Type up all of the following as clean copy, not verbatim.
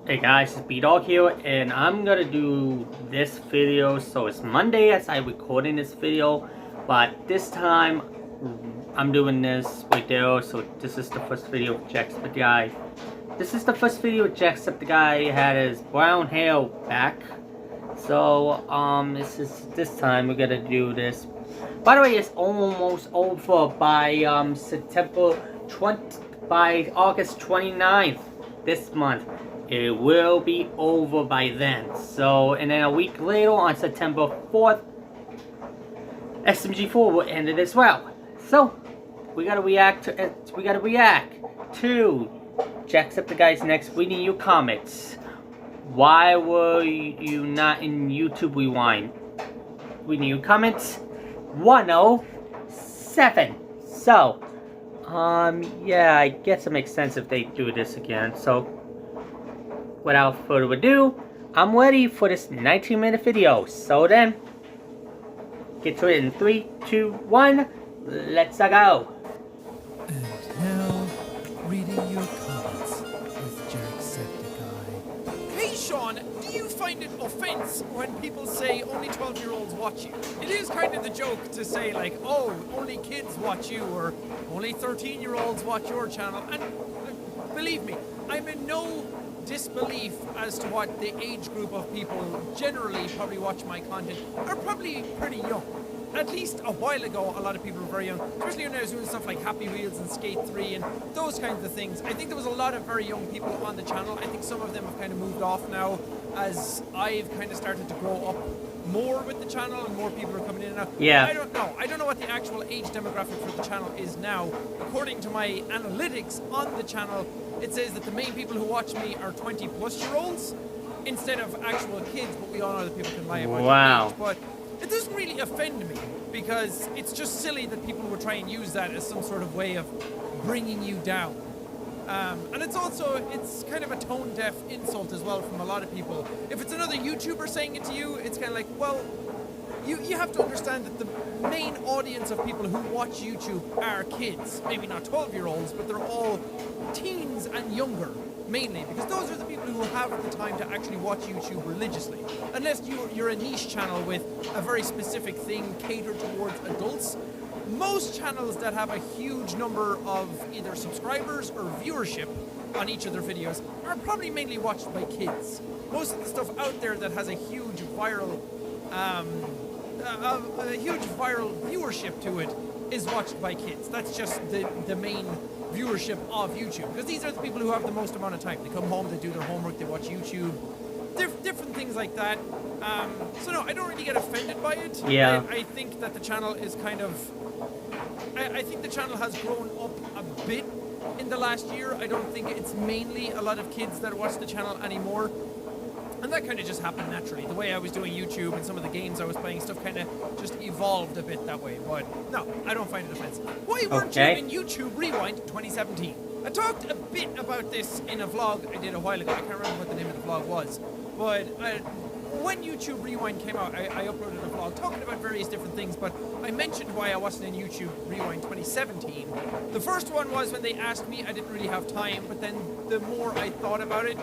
Hey guys, it's B-Dawg here, and I'm gonna do this video. So it's Monday as I'm recording this video, but this time I'm doing this right there. So this is the first video of Jacksepticeye. This is the first video of Jacksepticeye had his brown hair back. So this time we're gonna do this. By the way, it's almost over by by August 29th this month. It will be over by then. So, and then a week later on September 4th, SMG4 will end it as well. So, we gotta react to it. We gotta react to Jacksepticeye's next Reading Your Comments. Why were you not in YouTube Rewind? Reading Your Comments 107. So, yeah, I guess it makes sense if they do this again. So, without further ado, I'm ready for this 19-minute video. So then, get to it in 3, 2, 1, let's go. And now, reading your comments with Jacksepticeye. Hey Sean, do you find it offense when people say only 12-year-olds watch you? It is kind of the joke to say like, oh, only kids watch you, or only 13-year-olds watch your channel. And believe me, I'm in no disbelief as to what the age group of people generally probably watch my content are probably pretty young. At least a while ago, a lot of people were very young, especially when I was doing stuff like Happy Wheels and Skate 3 and those kinds of things. I think there was a lot of very young people on the channel. I think some of them have kind of moved off now as I've kind of started to grow up more with the channel and more people are coming in and out. Yeah. I don't know. I don't know what the actual age demographic for the channel is now. According to my analytics on the channel, it says that the main people who watch me are 20-plus-year-olds instead of actual kids, but we all know that people can lie about their age. But it doesn't really offend me because it's just silly that people would try and use that as some sort of way of bringing you down. And it's kind of a tone-deaf insult as well from a lot of people. If it's another YouTuber saying it to you, it's kind of like, well, you have to understand that the main audience of people who watch YouTube are kids. Maybe not 12-year-olds, but they're all teens and younger, mainly, because those are the people who have the time to actually watch YouTube religiously. Unless you're a niche channel with a very specific thing catered towards adults. Most channels that have a huge number of either subscribers or viewership on each of their videos are probably mainly watched by kids. Most of the stuff out there that has a huge viral viewership to it is watched by kids. That's just the main viewership of YouTube, because these are the people who have the most amount of time. They come home, they do their homework, they watch YouTube, different things like that. So no, I don't really get offended by it. Yeah. I think that the channel is kind of... I think the channel has grown up a bit in the last year. I don't think it's mainly a lot of kids that watch the channel anymore. And that kind of just happened naturally. The way I was doing YouTube and some of the games I was playing, stuff kind of just evolved a bit that way. But no, I don't find it offensive. Why weren't you in YouTube Rewind 2017? I talked a bit about this in a vlog I did a while ago. I can't remember what the name of the vlog was. But when YouTube Rewind came out, I uploaded a vlog talking about various different things, but I mentioned why I wasn't in YouTube Rewind 2017. The first one was when they asked me, I didn't really have time, but then the more I thought about it,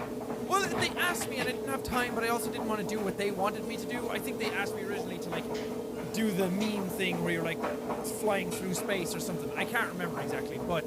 well, they asked me and I didn't have time, but I also didn't want to do what they wanted me to do. I think they asked me originally to, like, do the meme thing where you're, like, flying through space or something. I can't remember exactly, but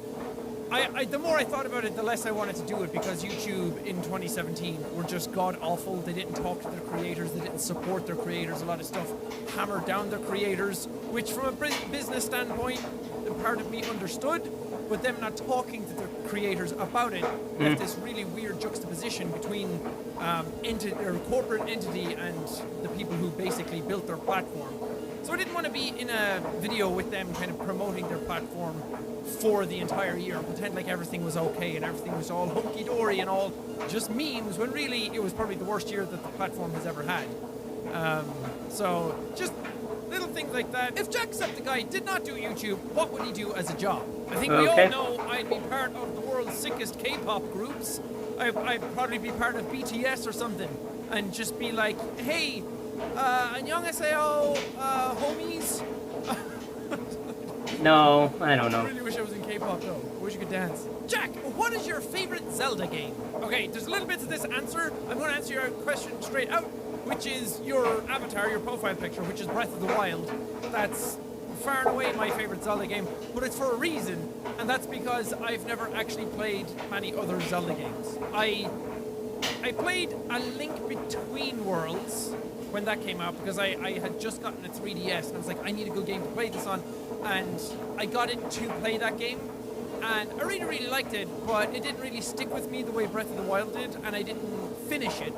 the more I thought about it, the less I wanted to do it, because YouTube in 2017 were just god-awful. They didn't talk to their creators, they didn't support their creators. A lot of stuff hammered down their creators, which from a business standpoint, the part of me understood, but them not talking to their creators about it left this really weird juxtaposition between their corporate entity and the people who basically built their platform. So I didn't want to be in a video with them kind of promoting their platform for the entire year and pretend like everything was okay and everything was all hunky-dory and all just memes, when really it was probably the worst year that the platform has ever had. So just little things like that. If Jacksepticeye did not do YouTube, what would he do as a job? I think we all know I'd be part of the world's sickest K-pop groups. I'd probably be part of BTS or something and just be like, hey, annyeonghaseyo, homies. No, I don't I know. really wish I was in K-pop though. I wish you could dance. Jack, what is your favorite Zelda game? Okay, there's a little bit to this answer. I'm going to answer your question straight out, which is your avatar, your profile picture, which is Breath of the Wild. That's far and away my favorite Zelda game, but it's for a reason, and that's because I've never actually played many other Zelda games. I played A Link Between Worlds when that came out because I had just gotten a 3DS and I was like, I need a good game to play this on, and I got it to play that game, and I really, really liked it, but it didn't really stick with me the way Breath of the Wild did, and I didn't finish it.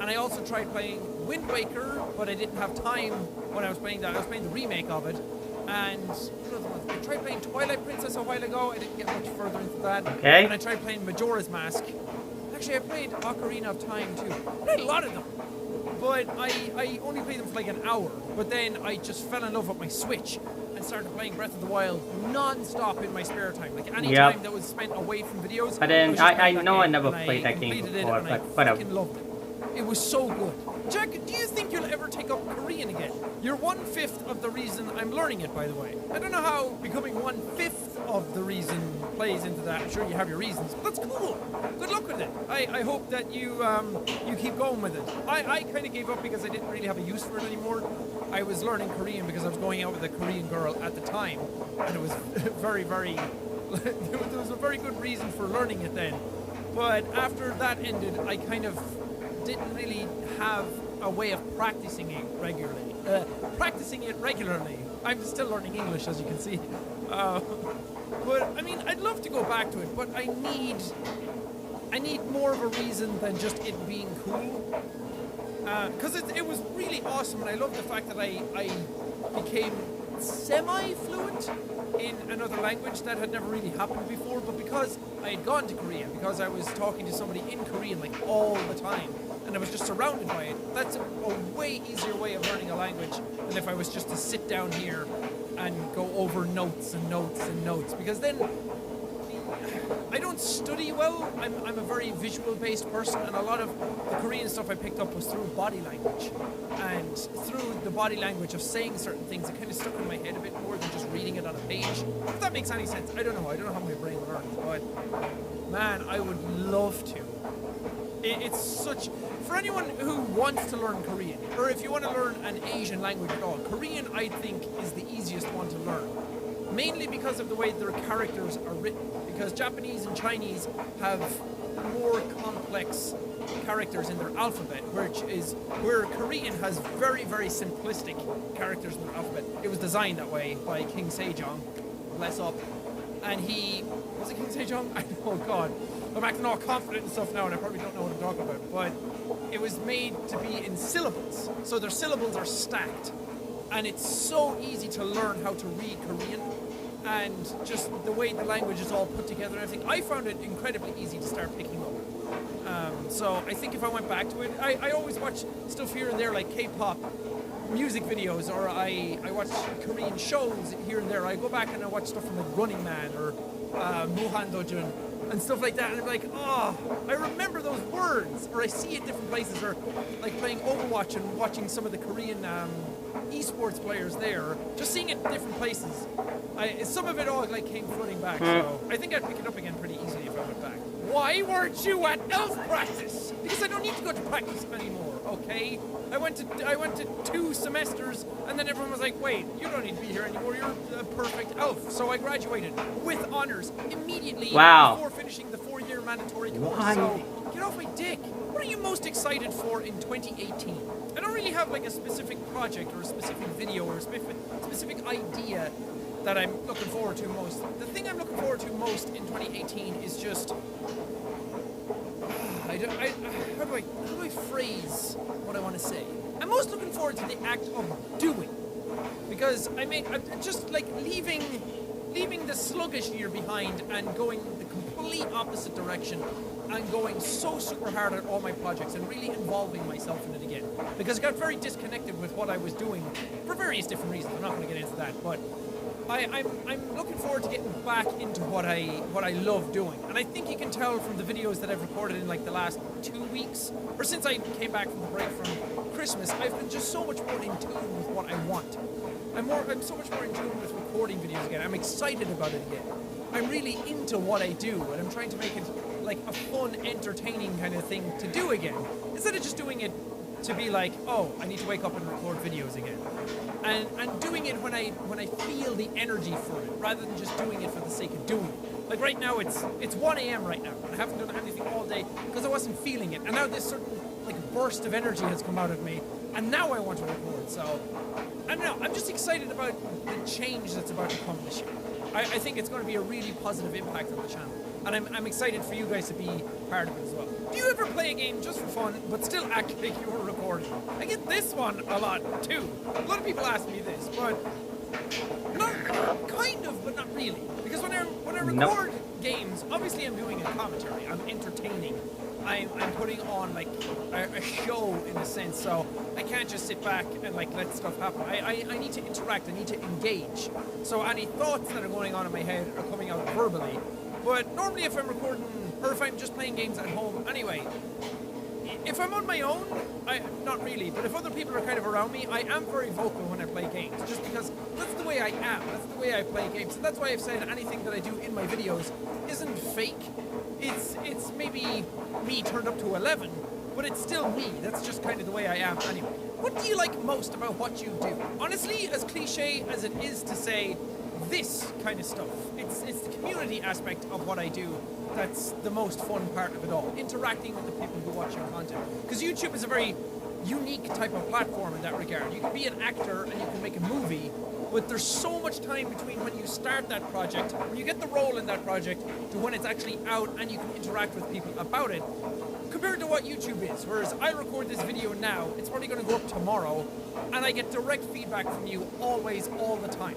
And I also tried playing Wind Waker, but I didn't have time when I was playing that. I was playing the remake of it. And I tried playing Twilight Princess a while ago. I didn't get much further into that. Okay. And I tried playing Majora's Mask. Actually, I played Ocarina of Time too. I played a lot of them. But I only played them for like an hour. But then I just fell in love with my Switch and started playing Breath of the Wild non-stop in my spare time. Like any time that was spent away from videos. But then I know I never and played that game completed before, it, and but I whatever. fucking loved it. It was so good. Jack, do you think you'll ever take up Korean again? You're 1/5 of the reason I'm learning it, by the way. I don't know how becoming 1/5 of the reason plays into that. I'm sure you have your reasons, but that's cool. Good luck with it. I hope that you keep going with it. I kind of gave up because I didn't really have a use for it anymore. I was learning Korean because I was going out with a Korean girl at the time, and it was very, very... there was a very good reason for learning it then. But after that ended, I kind of didn't really have a way of practicing it regularly. I'm still learning English, as you can see. But I mean, I'd love to go back to it, but I need more of a reason than just it being cool. Because it was really awesome, and I love the fact that I became semi-fluent in another language that had never really happened before, but because I had gone to Korea, because I was talking to somebody in Korean like all the time, and I was just surrounded by it, that's a way easier way of learning a language than if I was just to sit down here and go over notes and notes and notes, because then I don't study well. I'm a very visual-based person, and a lot of the Korean stuff I picked up was through body language. And through the body language of saying certain things, it kind of stuck in my head a bit more than just reading it on a page. If that makes any sense. I don't know how my brain learns, but man, I would love to. It's such... For anyone who wants to learn Korean, or if you want to learn an Asian language at all, Korean, I think, is the easiest one to learn. Mainly because of the way their characters are written. Because Japanese and Chinese have more complex characters in their alphabet, where Korean has very, very simplistic characters in their alphabet. It was designed that way by King Sejong, bless up. And was it King Sejong? Oh god, I'm acting all confident and stuff now, and I probably don't know what I'm talking about. But it was made to be in syllables, so their syllables are stacked. And it's so easy to learn how to read Korean, and just the way the language is all put together and everything. I found it incredibly easy to start picking up. So I think if I went back to it, I always watch stuff here and there like K-pop music videos, or I watch Korean shows here and there. I go back and I watch stuff from like Running Man or Muhan Dojun and stuff like that, and I'm like, oh, I remember those words, or I see it different places, or like playing Overwatch and watching some of the Korean esports players there, just seeing it in different places. Some of it all like came flooding back, so I think I'd pick it up again pretty easily if I went back. Why weren't you at elf practice? Because I don't need to go to practice anymore, okay? I went to 2 semesters, and then everyone was like, wait, you don't need to be here anymore, you're a perfect elf. So I graduated with honors immediately before finishing the 4-year mandatory course. So get off my dick. What are you most excited for in 2018? I don't really have like a specific project or a specific video or a specific idea that I'm looking forward to most. The thing I'm looking forward to most in 2018 is just... how do I phrase what I want to say? I'm most looking forward to the act of doing. Because I'm just like leaving the sluggish year behind and going the complete opposite direction and going so super hard at all my projects and really involving myself in it again. Because I got very disconnected with what I was doing for various different reasons. I'm not going to get into that, but I'm looking forward to getting back into what I love doing. And I think you can tell from the videos that I've recorded in like the last 2 weeks, or since I came back from the break from Christmas, I've been just so much more in tune with what I want. I'm so much more in tune with recording videos again. I'm excited about it again. I'm really into what I do, and I'm trying to make it like a fun, entertaining kind of thing to do again, instead of just doing it to be like, oh, I need to wake up and record videos again, and doing it when I feel the energy for it, rather than just doing it for the sake of doing it. Like right now, it's 1 a.m. right now, and I haven't done anything all day because I wasn't feeling it, and now this certain like burst of energy has come out of me, and now I want to record. So I don't know. I'm just excited about the change that's about to come this year. I think it's going to be a really positive impact on the channel, and I'm excited for you guys to be part of it as well. Do you ever play a game just for fun, but still act like you were recording? I get this one a lot too. A lot of people ask me this, but not kind of, but not really. Because when I record games, obviously I'm doing a commentary. I'm entertaining. I'm putting on like a show in a sense, so I can't just sit back and like let stuff happen. I need to interact, I need to engage. So any thoughts that are going on in my head are coming out verbally. But normally if I'm recording, or if I'm just playing games at home, anyway, if I'm on my own, not really, but if other people are kind of around me, I am very vocal when I play games, just because that's the way I am, that's the way I play games. And that's why I've said anything that I do in my videos isn't fake. It's maybe me turned up to 11, but it's still me. That's just kind of the way I am anyway. What do you like most about what you do? Honestly, as cliche as it is to say this kind of stuff, it's the community aspect of what I do that's the most fun part of it all. Interacting with the people who watch your content. Because YouTube is a very unique type of platform in that regard. You can be an actor and you can make a movie, but there's so much time between when you start that project, when you get the role in that project, to when it's actually out and you can interact with people about it, compared to what YouTube is. Whereas I record this video now, it's probably going to go up tomorrow, and I get direct feedback from you always, all the time.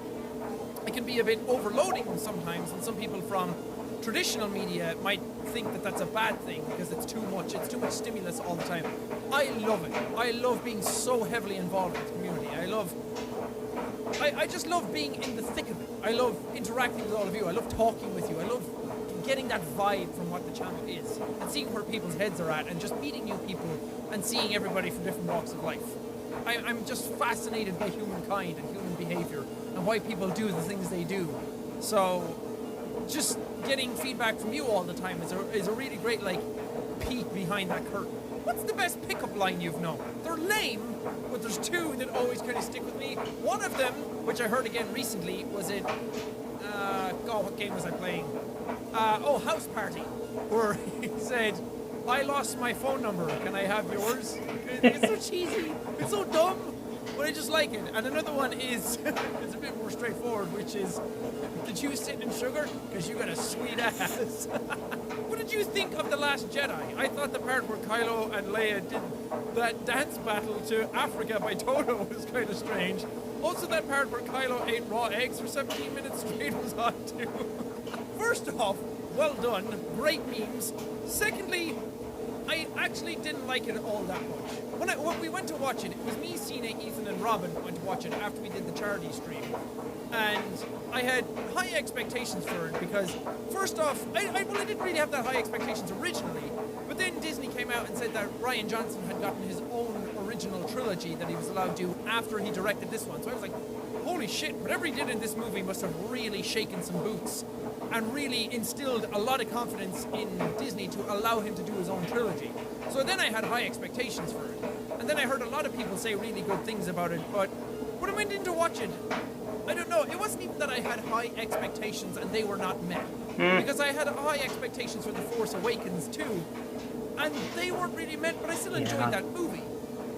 It can be a bit overloading sometimes, and some people from traditional media might think that that's a bad thing because it's too much stimulus all the time. I love it. I love being so heavily involved with the community. I just love being in the thick of it. I love interacting with all of you. I love talking with you. I love getting that vibe from what the channel is and seeing where people's heads are at and just meeting new people and seeing everybody from different walks of life. I'm just fascinated by humankind and human behavior and why people do the things they do. So just getting feedback from you all the time is a really great like peek behind that curtain. What's the best pickup line you've known? They're lame, but there's two that always kind of stick with me. One of them, which I heard again recently, was in, God, what game was I playing? House Party, where he said, I lost my phone number, can I have yours? It's so cheesy, it's so dumb, but I just like it. And another one is, it's a bit more straightforward, which is, did you sit in sugar? Because you got a sweet ass. What did you think of The Last Jedi? I thought the part where Kylo and Leia did that dance battle to Africa by Toto was kind of strange. Also that part where Kylo ate raw eggs for 17 minutes straight was odd too. First off, well done, great memes. Secondly, I actually didn't like it all that much. When we went to watch it, it was me, Cena, Ethan and Robin went to watch it after we did the charity stream. And I had high expectations for it because, first off, I didn't really have that high expectations originally, but then Disney came out and said that Rian Johnson had gotten his own original trilogy that he was allowed to do after he directed this one. So I was like, holy shit, whatever he did in this movie must have really shaken some boots and really instilled a lot of confidence in Disney to allow him to do his own trilogy. So then I had high expectations for it. And then I heard a lot of people say really good things about it, but when I went in to watch it, I don't know, it wasn't even that I had high expectations and they were not met. Because I had high expectations for The Force Awakens too, and they weren't really met, but I still enjoyed that movie.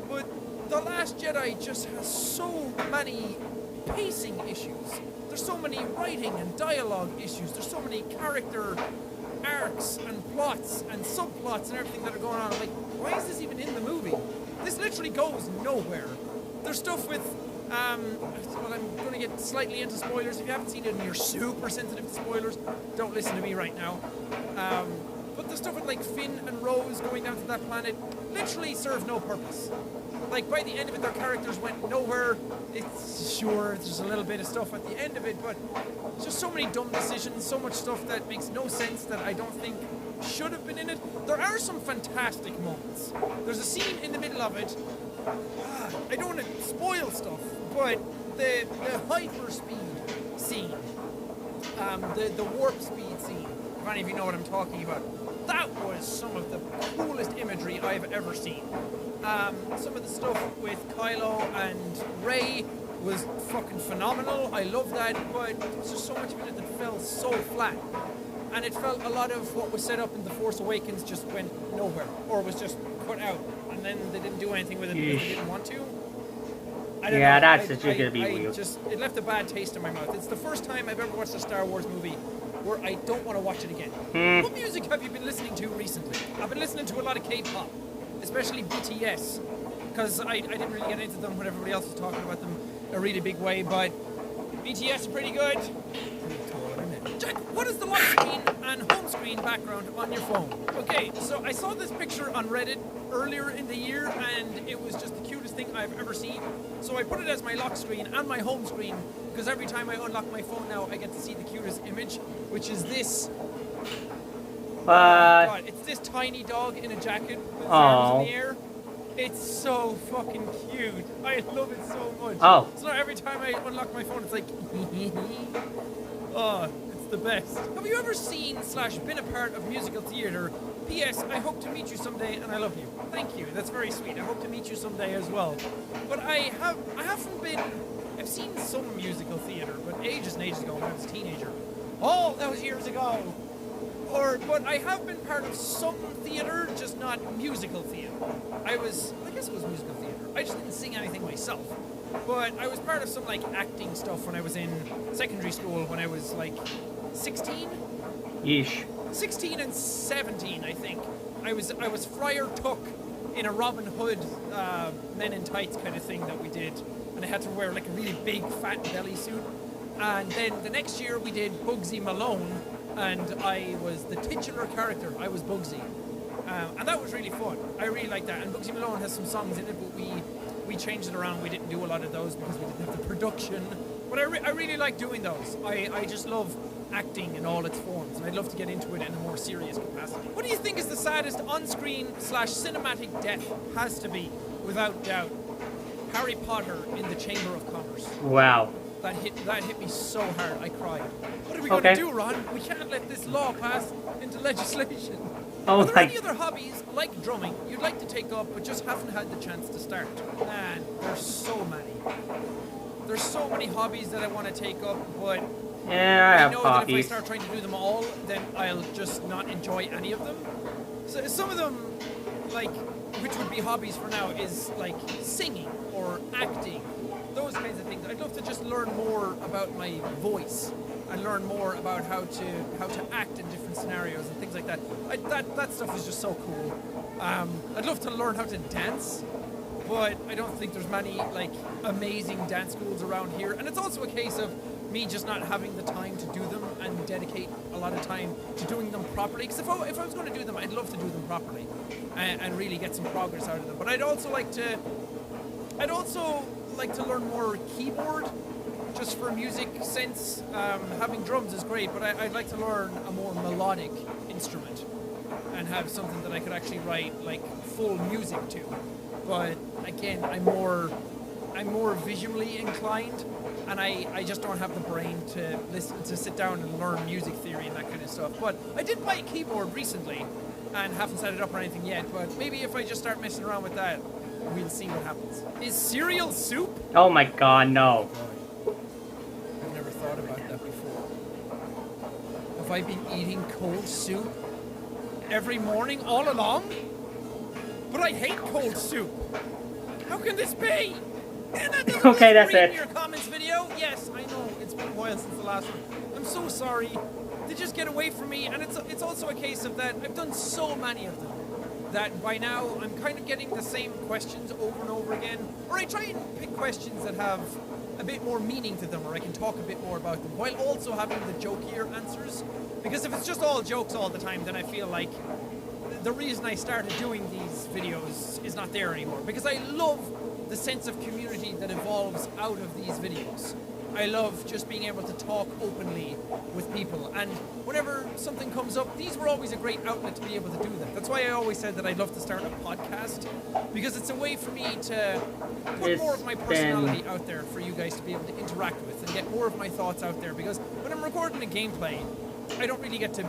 But The Last Jedi just has so many pacing issues. There's so many writing and dialogue issues. There's so many character arcs and plots and subplots and everything that are going on. I'm like, why is this even in the movie? This literally goes nowhere. There's stuff with, well, I'm going to get slightly into spoilers. If you haven't seen it and you're super sensitive to spoilers, don't listen to me right now. But the stuff with like Finn and Rose going down to that planet literally serve no purpose. Like by the end of it, their characters went nowhere. It's sure there's a little bit of stuff at the end of it, but just so many dumb decisions, so much stuff that makes no sense that I don't think should have been in it. There are some fantastic moments. There's a scene in the middle of it. I don't want to spoil stuff, but the hyperspeed scene, the warp speed scene, if any of you know what I'm talking about, that was some of the coolest imagery I've ever seen. Some of the stuff with Kylo and Rey was fucking phenomenal. I love that, but there was just so much of it that felt so flat. And it felt a lot of what was set up in The Force Awakens just went nowhere, or was just cut out, and then they didn't do anything with it because they didn't want to. I don't know. That's just gonna be weird. It left a bad taste in my mouth. It's the first time I've ever watched a Star Wars movie where I don't want to watch it again. What music have you been listening to recently? I've been listening to a lot of K-pop, especially BTS, because I didn't really get into them when everybody else was talking about them in a really big way, but BTS are pretty good. Jack, what is the lock screen and home screen background on your phone? Okay, so I saw this picture on Reddit earlier in the year, and it was just the cutest thing I've ever seen. So I put it as my lock screen and my home screen, because every time I unlock my phone now, I get to see the cutest image, which is this. God, it's this tiny dog in a jacket with its arms in the air. It's so fucking cute. I love it so much. Oh. So now every time I unlock my phone, it's like, oh, it's the best. Have you ever seen / been a part of musical theater? P.S. I hope to meet you someday, and I love you. Thank you. That's very sweet. I hope to meet you someday as well. But I haven't been. I've seen some musical theater, but ages and ages ago when I was a teenager. Oh, that was years ago. But I have been part of some theater, just not musical theater. I guess it was musical theater. I just didn't sing anything myself. But I was part of some like acting stuff when I was in secondary school when I was like 16. Yeesh. 16 and 17, I think. I was Friar Tuck in a Robin Hood Men in Tights kind of thing that we did. And I had to wear like a really big fat belly suit. And then the next year we did Bugsy Malone, and I was the titular character. I was Bugsy. And that was really fun. I really liked that. And Bugsy Malone has some songs in it, but we changed it around. We didn't do a lot of those because we didn't have the production. But I really like doing those. I just love acting in all its forms, and I'd love to get into it in a more serious capacity. What do you think is the saddest on-screen / cinematic death? Has to be, without doubt, Harry Potter in the Chamber of Commerce. Wow. That hit me so hard, I cried. What are we going to do, Ron? We can't let this law pass into legislation. Are there any other hobbies, like drumming, you'd like to take up but just haven't had the chance to start? Man, there's so many. There's so many hobbies that I want to take up, but yeah, I have know hobbies. that if I start trying to do them all, then I'll just not enjoy any of them. So some of them, like, which would be hobbies for now, is like singing or acting. Those kinds of things. I'd love to just learn more about my voice and learn more about how to act in different scenarios and things like that. That stuff is just so cool. I'd love to learn how to dance, but I don't think there's many like amazing dance schools around here. And it's also a case of me just not having the time to do them and dedicate a lot of time to doing them properly. Because if I was going to do them, I'd love to do them properly and really get some progress out of them. But I'd also like to learn more keyboard, just for music sense. Having drums is great, but I'd like to learn a more melodic instrument and have something that I could actually write like full music to. But again, I'm more visually inclined, and I just don't have the brain to sit down and learn music theory and that kind of stuff. But I did buy a keyboard recently and haven't set it up or anything yet, but maybe if I just start messing around with that, we'll see what happens. Is cereal soup? Oh my god, no. I've never thought about that before. Have I been eating cold soup every morning all along? But I hate cold soup. How can this be? Okay, that's it. Your comments video? Yes, I know. It's been a while since the last one. I'm so sorry. They just get away from me, and it's also a case of that I've done so many of them that by now I'm kind of getting the same questions over and over again. Or I try and pick questions that have a bit more meaning to them, or I can talk a bit more about them, while also having the jokier answers. Because if it's just all jokes all the time, then I feel like the reason I started doing these videos is not there anymore. Because I love the sense of community that evolves out of these videos. I love just being able to talk openly with people. And whenever something comes up, these were always a great outlet to be able to do that. That's why I always said that I'd love to start a podcast, because it's a way for me to put more of my personality out there for you guys to be able to interact with and get more of my thoughts out there. Because when I'm recording a gameplay, I don't really get to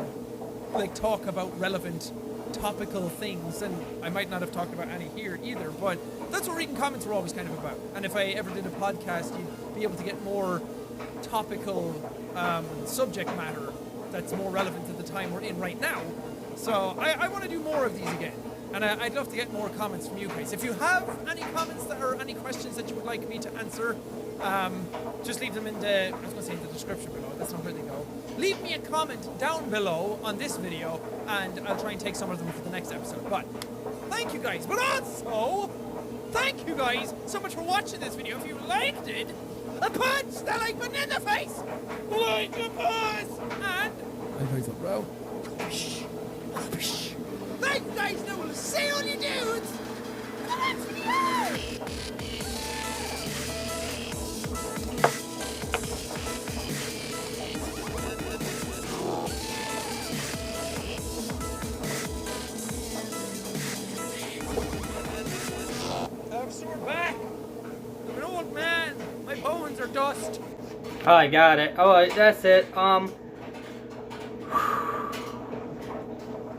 like talk about relevant topical things, and I might not have talked about any here either, but that's what reading comments were always kind of about. And if I ever did a podcast, you'd be able to get more topical subject matter that's more relevant to the time we're in right now. So I want to do more of these again, and I'd love to get more comments from you guys. If you have any comments or any questions that you would like me to answer, just leave them in the, I was going to say in the description below, that's not where they go. Leave me a comment down below on this video, and I'll try and take some of them for the next episode. But thank you guys, but also thank you guys so much for watching this video. If you liked it, punch the like button in the face, like a boss, and I face up, bro. thank you guys, and we'll see all you dudes in the next video. Sore back. I'm an old man. My bones are dust. Oh, I got it. Oh, that's it.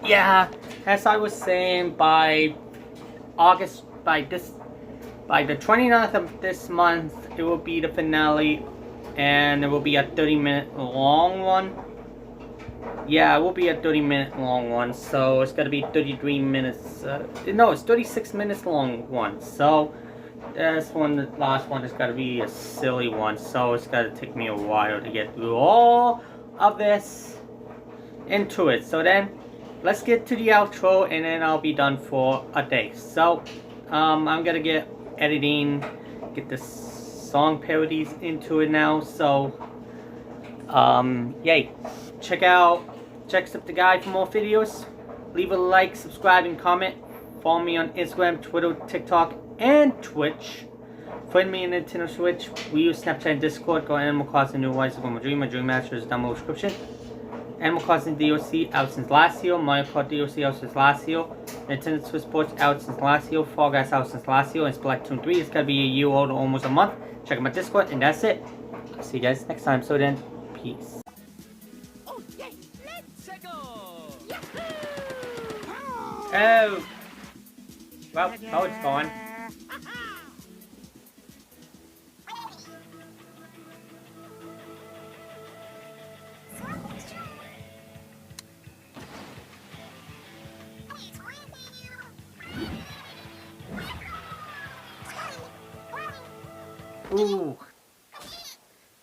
Yeah, as I was saying, by the 29th of this month, it will be the finale, and it will be a 30-minute long one. Yeah, it will be a 30-minute long one, so it's gonna be 33 minutes. No, it's 36 minutes long one. So this one, the last one, is gonna be a silly one. So it's gonna take me a while to get through all of this into it. So then, let's get to the outro, and then I'll be done for a day. So I'm gonna get editing, get the song parodies into it now. So yay! Check out Jacksepticeye for more videos. Leave a like, subscribe, and comment. Follow me on Instagram, Twitter, TikTok, and Twitch. Friend me on Nintendo Switch, Wii U, Snapchat, and Discord. Go Animal Crossing New Worlds, go my Dream Master is down below description. Animal Crossing DLC out since last year. Mario Kart DLC out since last year. Nintendo Switch Sports out since last year. Fall Guys out since last year. And Splatoon 3 is gonna be a year old or almost a month. Check out my Discord, and that's it. I'll see you guys next time. So then, peace. Oh! Well, oh, it's gone. Ooh.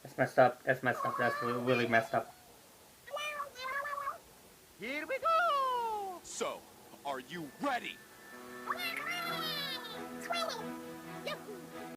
That's messed up. That's messed up. That's really messed up. Here we go! So, are you ready?